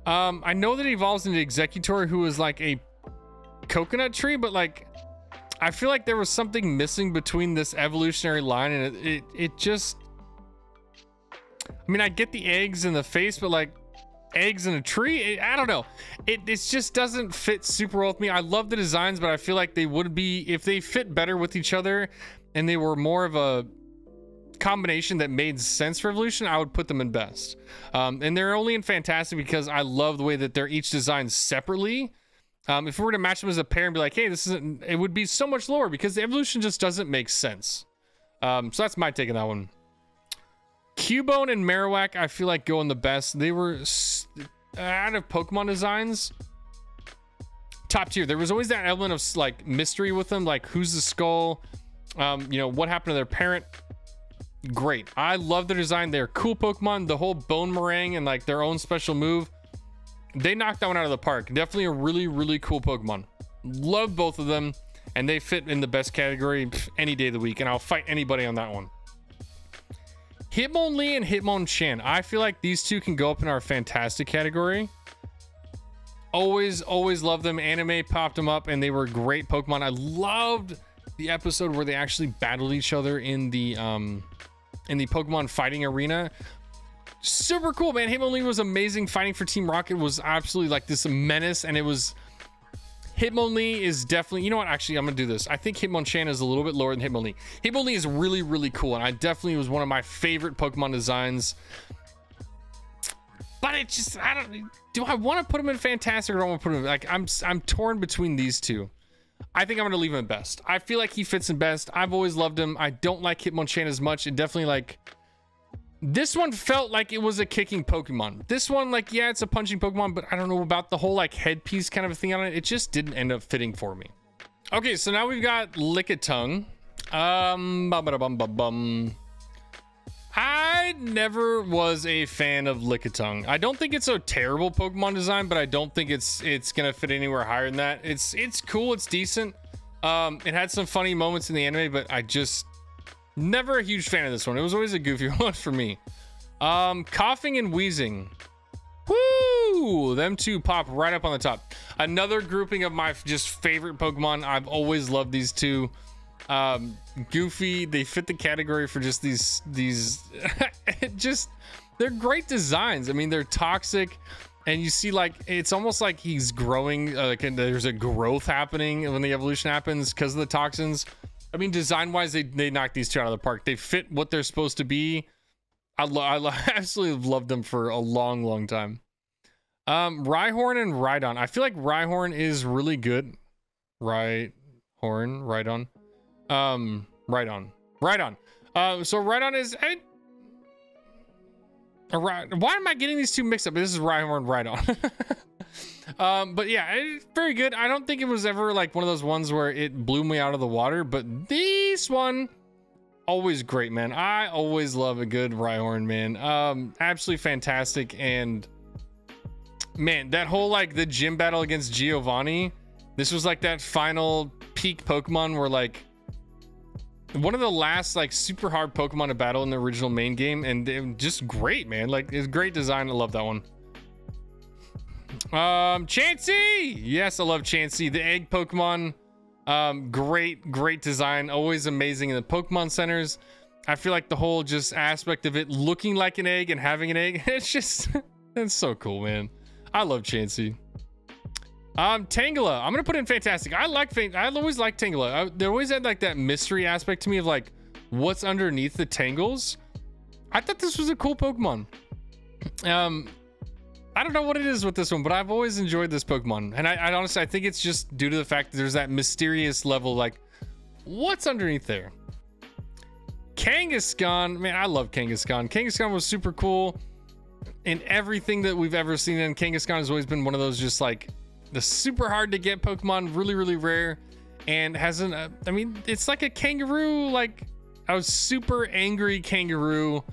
I know that it evolves into Executor, who is like a coconut tree, but like I feel like there was something missing between this evolutionary line, and it just, I mean, I get the eggs in the face, but like eggs in a tree, I don't know, it just doesn't fit super well with me. I love the designs, but I feel like they would be, if they fit better with each other and they were more of a combination that made sense for evolution, I would put them in best. And they're only in fantastic because I love the way that they're each designed separately. If we were to match them as a pair and be like, hey, this isn't, it would be so much lower because the evolution just doesn't make sense. So that's my take on that one. Cubone and Marowak, I feel like go in the best. They were out of Pokemon designs, top tier. There was always that element of like mystery with them, like who's the skull, you know, what happened to their parent. Great. I love their design. They're cool Pokemon. The whole bone meringue and like their own special move, they knocked that one out of the park. Definitely a really, really cool Pokemon. Love both of them, and they fit in the best category any day of the week, and I'll fight anybody on that one. Hitmonlee and Hitmonchan, I feel like these two can go up in our fantastic category. Always love them. Anime popped them up, and they were great Pokemon. I loved the episode where they actually battled each other in the Pokemon fighting arena. Super cool, man. Hitmonlee was amazing. Fighting for Team Rocket was absolutely like this menace, and it was, Hitmonlee is definitely, you know what, actually I'm gonna do this. I think Hitmonchan is a little bit lower than Hitmonlee. Hitmonlee is really, really cool, and I definitely was one of my favorite Pokemon designs, but it just, I don't, do I want to put him in fantastic, or do I want to put him, like, I'm torn between these two. I think I'm gonna leave him in best. I feel like he fits in best. I've always loved him. I don't like Hitmonchan as much. It definitely, like, this one felt like it was a kicking Pokemon. This one, like, yeah, it's a punching Pokemon, but I don't know about the whole like headpiece kind of a thing on it. It just didn't end up fitting for me. Okay, so now we've got Lickitung. I never was a fan of Lickitung. I don't think it's a terrible Pokemon design, but I don't think it's gonna fit anywhere higher than that. It's cool, it's decent. It had some funny moments in the anime, but I just never a huge fan of this one. It was always a goofy one for me. Coughing and Wheezing. Woo! Them two pop right up on the top. Another grouping of my just favorite Pokemon. I've always loved these two. Goofy, they fit the category for just these just, they're great designs. I mean, they're toxic, and you see like it's almost like he's growing, like, and there's a growth happening when the evolution happens because of the toxins. I mean, design wise, they knocked these two out of the park. They fit what they're supposed to be. I absolutely loved them for a long time. Rhyhorn and Rhydon. I feel like Rhyhorn is really good. Rhydon. So Rhydon is, why am I getting these two mixed up? This is Rhyhorn, Rhydon. But yeah, it's very good. I don't think it was ever like one of those ones where it blew me out of the water, but this one, always great, man. I always love a good Rhyhorn, man. Absolutely fantastic. And man, that whole like the gym battle against Giovanni, this was like that final peak Pokemon where like one of the last like super hard Pokemon to battle in the original main game, and it just great, man. Like, it's great design. I love that one. Chansey, yes, I love Chansey, the egg Pokemon. Great design, always amazing in the Pokemon centers. I feel like the whole just aspect of it looking like an egg and having an egg, it's just it's so cool, man. I love Chansey. Tangela, I'm gonna put in fantastic. I always like Tangela. They always had like that mystery aspect to me of like what's underneath the tangles. I thought this was a cool Pokemon. I don't know what it is with this one, but I've always enjoyed this Pokemon, and I honestly, I think it's just due to the fact that there's that mysterious level, like what's underneath there. Kangaskhan, man, I love Kangaskhan. Kangaskhan was super cool in everything that we've ever seen, and Kangaskhan has always been one of those just like the super hard to get Pokemon, really rare, and hasn't, I mean, it's like a kangaroo, like a super angry kangaroo,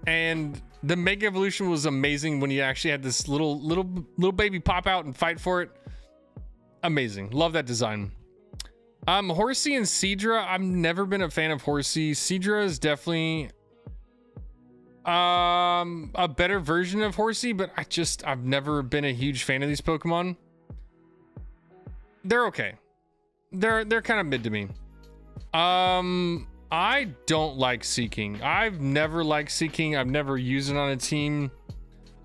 and the Mega Evolution was amazing when you actually had this little baby pop out and fight for it. Amazing. Love that design. Horsey and Seadra. I've never been a fan of Horsey. Seadra is definitely a better version of Horsey, but I've never been a huge fan of these Pokemon. They're okay. They're kind of mid to me. I don't like Seeking. I've never liked Seeking. I've never used it on a team.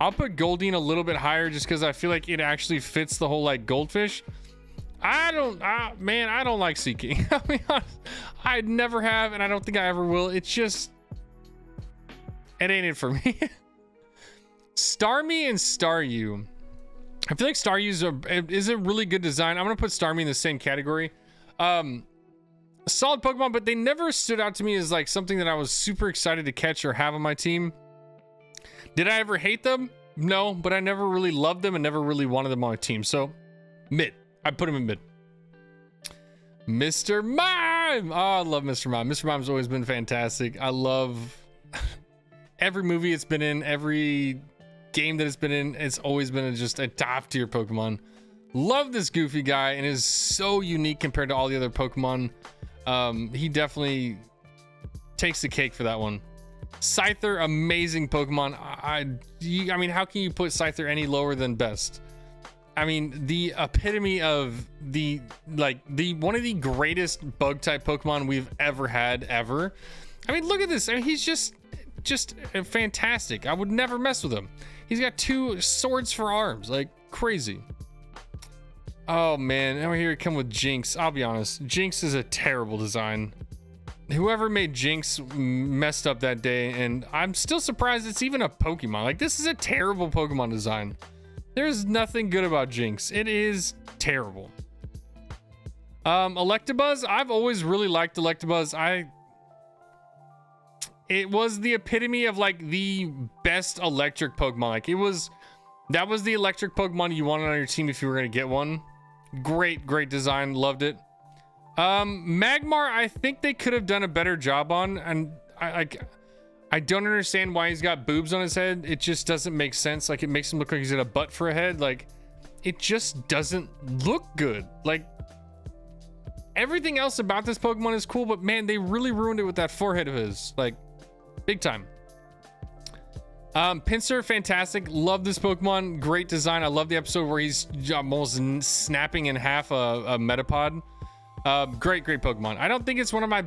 I'll put Goldeen a little bit higher just because I feel like it actually fits the whole like goldfish. Man, I don't like Seeking. I mean, I never have, and I don't think I ever will. It's just, it ain't it for me. Starmie and Staryu. I feel like Staryu is a really good design. I'm gonna put Starmie in the same category. Solid Pokemon, but they never stood out to me as like something that I was super excited to catch or have on my team. Did I ever hate them? No, but I never really loved them and never really wanted them on my team. So mid. I put him in mid. Mr. Mime. Oh, I love Mr. Mime. Mr. Mime's always been fantastic. I love every movie it's been in, every game that it's been in. It's always been just a top tier Pokemon. Love this goofy guy and is so unique compared to all the other Pokemon. He definitely takes the cake for that one. Scyther, amazing Pokemon. I mean, how can you put Scyther any lower than best? I mean, the epitome of one of the greatest bug type Pokemon we've ever had ever. I mean, look at this. I mean, he's just fantastic. I would never mess with him. He's got 2 swords for arms, like crazy. Oh man, now here we come with Jinx. I'll be honest, Jinx is a terrible design. Whoever made Jinx messed up that day, and I'm still surprised it's even a Pokemon. Like, this is a terrible Pokemon design. There's nothing good about Jinx. It is terrible. Electabuzz, I've always really liked Electabuzz. It was the epitome of like the best electric Pokemon. Like, that was the electric Pokemon you wanted on your team if you were gonna get one. Great design, loved it. Magmar, I think they could have done a better job on, and I don't understand why he's got boobs on his head. It just doesn't make sense. Like, it makes him look like he's got a butt for a head. Like, it just doesn't look good. Like, everything else about this Pokemon is cool, but man, they really ruined it with that forehead of his. Like, big time. Pinsir, fantastic. Love this Pokemon. Great design. I love the episode where he's almost snapping in half a Metapod. Great Pokemon. I don't think it's one of my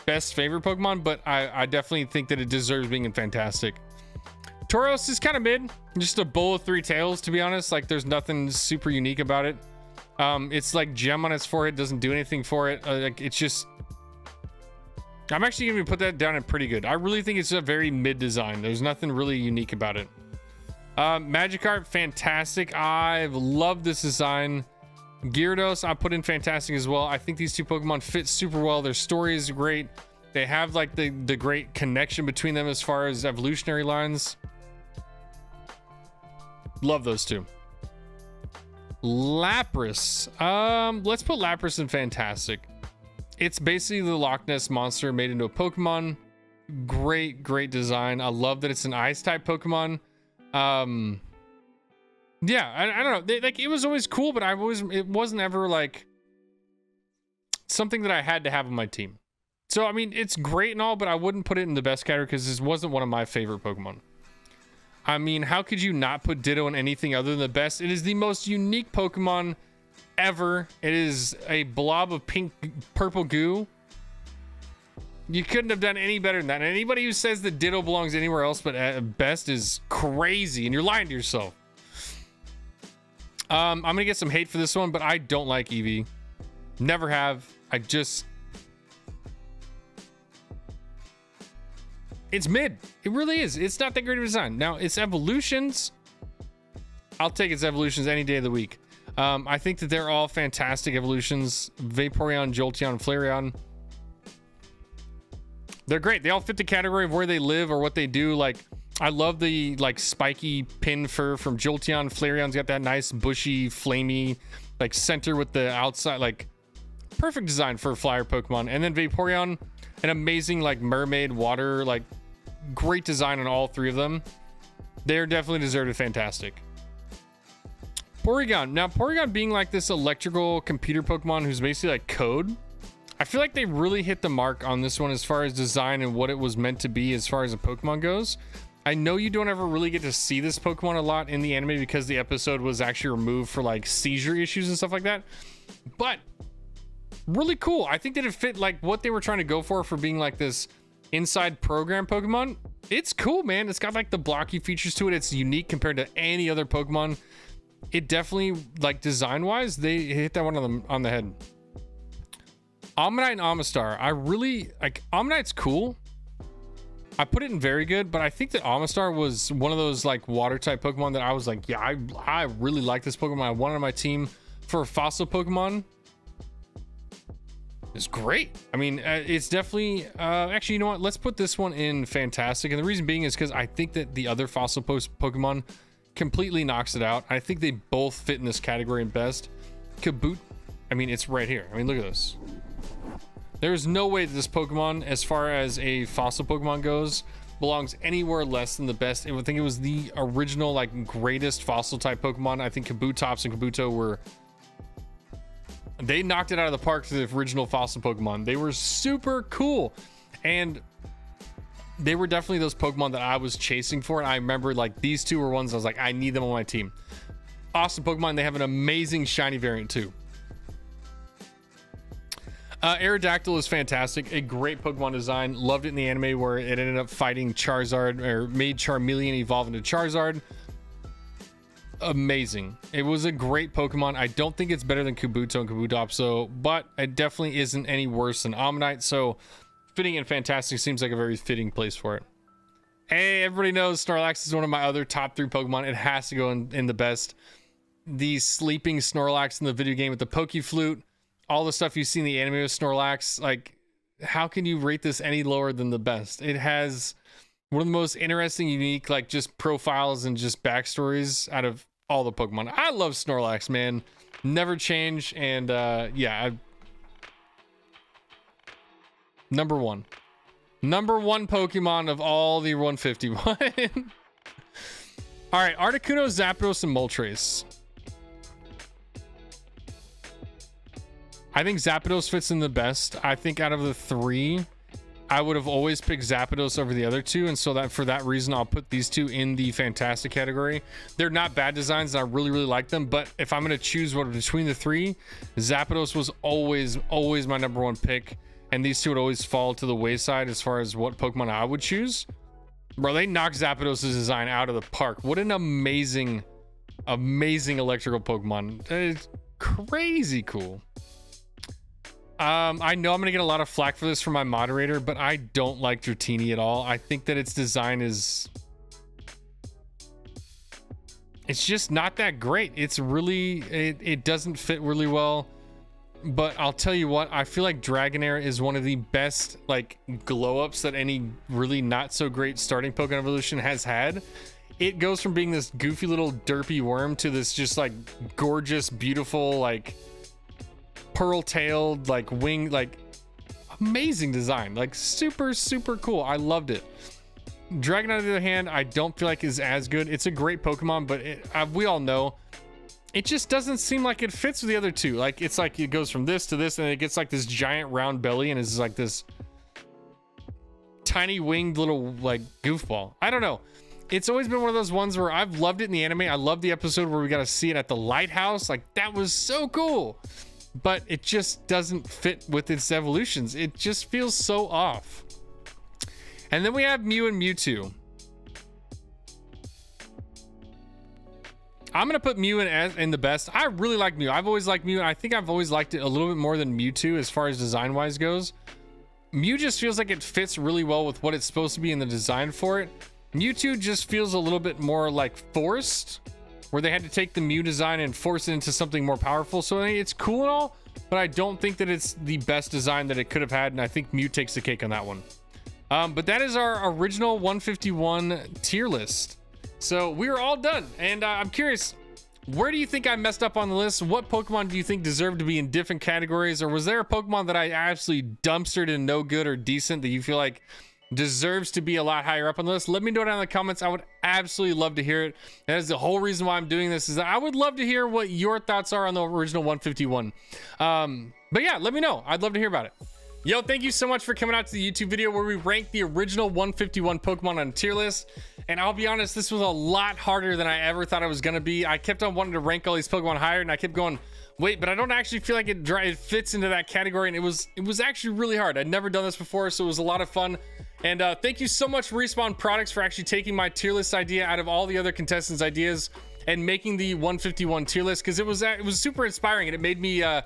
best favorite Pokemon, but I definitely think that it deserves being fantastic. Tauros is kind of mid. Just a bowl of 3 tails, to be honest. Like, there's nothing super unique about it. It's like gem on its forehead doesn't do anything for it. Like, it's just, I'm actually gonna put that down at pretty good. I really think it's a very mid design. There's nothing really unique about it. Magikarp, fantastic. I've loved this design. Gyarados, I put in fantastic as well. I think these 2 Pokemon fit super well. Their story is great. They have like the great connection between them as far as evolutionary lines. Love those 2. Lapras. Let's put Lapras in fantastic. It's basically the Loch Ness monster made into a Pokemon. Great design. I love that it's an ice type Pokemon. Yeah, I don't know. Like, it was always cool, but it wasn't ever like something that I had to have on my team. So, I mean, it's great and all, but I wouldn't put it in the best category because this wasn't one of my favorite Pokemon. I mean, how could you not put Ditto in anything other than the best? It is the most unique Pokemon ever. It is a blob of purple goo. You couldn't have done any better than that. And anybody who says that Ditto belongs anywhere else but at best is crazy, and you're lying to yourself. I'm gonna get some hate for this one, but I don't like Eevee. Never have. It's mid. It really is. It's not that great of a design. Now, its evolutions, I'll take its evolutions any day of the week. I think that they're all fantastic evolutions. Vaporeon, Jolteon, Flareon. They're great. They all fit the category of where they live or what they do. Like, I love the like spiky pin fur from Jolteon. Flareon's got that nice bushy, flamey, like center with the outside, like perfect design for a flyer Pokemon. And then Vaporeon, an amazing like mermaid water, like great design on all 3 of them. They're definitely deserved fantastic. Porygon. Now, Porygon being like this electrical computer Pokemon who's basically like code, I feel like they really hit the mark on this one as far as design and what it was meant to be as far as a Pokemon goes. I know you don't ever really get to see this Pokemon a lot in the anime because the episode was actually removed for like seizure issues and stuff like that, but really cool. I think that it fit like what they were trying to go for being like this inside program Pokemon. It's cool, man. It's got like the blocky features to it. It's unique compared to any other Pokemon. It definitely, like, design wise, they hit that one on the head. Omanyte and Amistar, I really like. Omanyte's cool. I put it in very good, but I think that Amistar was one of those like water type Pokemon that I was like, yeah, I really like this Pokemon. I wanted on my team for fossil Pokemon. It's great. I mean, it's definitely actually, you know what, let's put this one in fantastic, and the reason being is because I think that the other fossil Pokemon completely knocks it out. I think they both fit in this category in best. Kaboot, I mean, it's right here. I mean, look at this. There's no way that this Pokemon, as far as a fossil Pokemon goes, belongs anywhere less than the best. I would think it was the original, like, greatest fossil type Pokemon. I think Kabutops and Kabuto were, they knocked it out of the park to the original fossil Pokemon. They were super cool, and they were definitely those Pokemon that I was chasing for. And I remember like these two were ones I was like, I need them on my team. Awesome Pokemon. They have an amazing shiny variant too. Aerodactyl is fantastic. A great Pokemon design. Loved it in the anime where it ended up fighting Charizard, or made Charmeleon evolve into Charizard. Amazing. It was a great Pokemon. I don't think it's better than Kabuto and Kabutopso, but it definitely isn't any worse than Omanyte. So fitting in fantastic seems like a very fitting place for it. Hey, everybody knows Snorlax is one of my other top 3 Pokemon. It has to go in the best. The sleeping Snorlax in the video game with the Poke Flute, all the stuff you see in the anime with Snorlax, like, how can you rate this any lower than the best? It has one of the most interesting, unique, like, just profiles and just backstories out of all the Pokemon. I love Snorlax, man. Never change, and yeah, number one Pokemon of all the 151. All right, Articuno, Zapdos, and Moltres. I think Zapdos fits in the best. I think out of the 3, I would have always picked Zapdos over the other 2, and so that for that reason, I'll put these 2 in the fantastic category. They're not bad designs, and I really like them, but if I'm going to choose one between the 3, Zapdos was always my number 1 pick, and these 2 would always fall to the wayside as far as what Pokemon I would choose. Bro, they knocked Zapdos' design out of the park. What an amazing electrical Pokemon. It's crazy cool. I know I'm gonna get a lot of flack for this from my moderator, but I don't like Dratini at all. I think that its design is, it's just not that great. It's really, it doesn't fit really well. But I'll tell you what, I feel like Dragonair is one of the best like glow ups that any really not so great starting Pokemon evolution has had. It goes from being this goofy little derpy worm to this just like gorgeous, beautiful, like pearl-tailed, like wing, like amazing design, like super cool. I loved it. Dragonite, on the other hand, I don't feel like is as good. It's a great Pokemon, but we all know it just doesn't seem like it fits with the other 2. Like it's like it goes from this to this, and it gets like this giant round belly, and it's like this tiny winged little like goofball. I don't know. It's always been one of those ones where I've loved it in the anime. I love the episode where we got to see it at the lighthouse. Like that was so cool. But it just doesn't fit with its evolutions. It just feels so off. And then we have Mew and Mewtwo. I'm gonna put Mew in the best. I really like Mew. I've always liked Mew, and I think I've always liked it a little bit more than Mewtwo as far as design wise goes. Mew just feels like it fits really well with what it's supposed to be in the design for it. Mewtwo just feels a little bit more like forced, where they had to take the Mew design and force it into something more powerful. So it's cool and all, but I don't think that it's the best design that it could have had, and I think Mew takes the cake on that one. But that is our original 151 tier list. So we're all done, and I'm curious, where do you think I messed up on the list? What Pokemon do you think deserve to be in different categories, or was there a Pokemon that I absolutely dumpstered in no good or decent that you feel like deserves to be a lot higher up on the list, let me know down in the comments. I would absolutely love to hear it. That is the whole reason why I'm doing this, is that I would love to hear what your thoughts are on the original 151. But yeah, let me know. I'd love to hear about it. Yo, thank you so much for coming out to the YouTube video where we ranked the original 151 Pokemon on a tier list. And I'll be honest, this was a lot harder than I ever thought it was going to be. I kept on wanting to rank all these Pokemon higher, and I kept going, wait, but I don't actually feel like it fits into that category. And it was actually really hard. I'd never done this before, so it was a lot of fun. And thank you so much, Respawn Products, for actually taking my tier list idea out of all the other contestants' ideas and making the 151 tier list, because it was super inspiring, and it made me I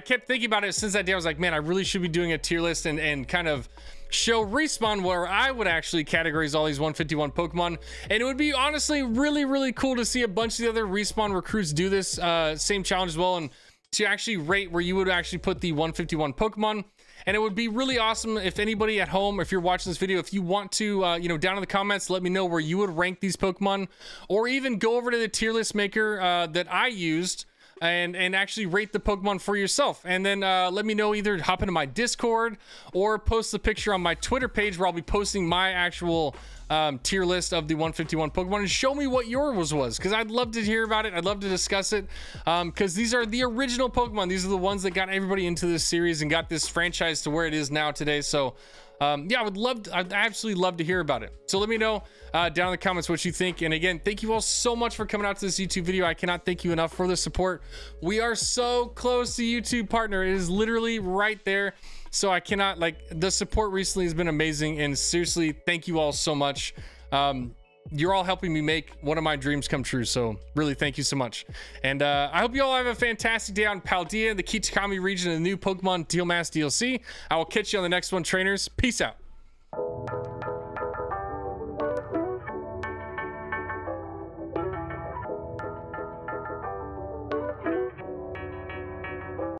kept thinking about it since that day. I was like, man, I really should be doing a tier list and kind of show Respawn where I would actually categorize all these 151 Pokemon. And it would be honestly really cool to see a bunch of the other Respawn recruits do this same challenge as well, and to actually rate where you would actually put the 151 Pokemon. And it would be really awesome if anybody at home, if you're watching this video, if you want to, you know, down in the comments, let me know where you would rank these Pokemon, or even go over to the tier list maker that I used and actually rate the Pokemon for yourself. And then let me know, either hop into my Discord or post the picture on my Twitter page, where I'll be posting my actual tier list of the 151 Pokemon, and show me what yours was, because I'd love to hear about it. I'd love to discuss it, because these are the original Pokemon. These are the ones that got everybody into this series and got this franchise to where it is now today. So yeah, I'd absolutely love to hear about it. So let me know down in the comments what you think. And again, thank you all so much for coming out to this YouTube video. I cannot thank you enough for the support. We are so close to YouTube partner. It is literally right there. So I cannot, like, the support recently has been amazing, and seriously, thank you all so much. You're all helping me make one of my dreams come true, so really thank you so much. And I hope you all have a fantastic day on Paldea, the Kitakami region, of the new Pokemon Deal Mass DLC. I will catch you on the next one, trainers. Peace out.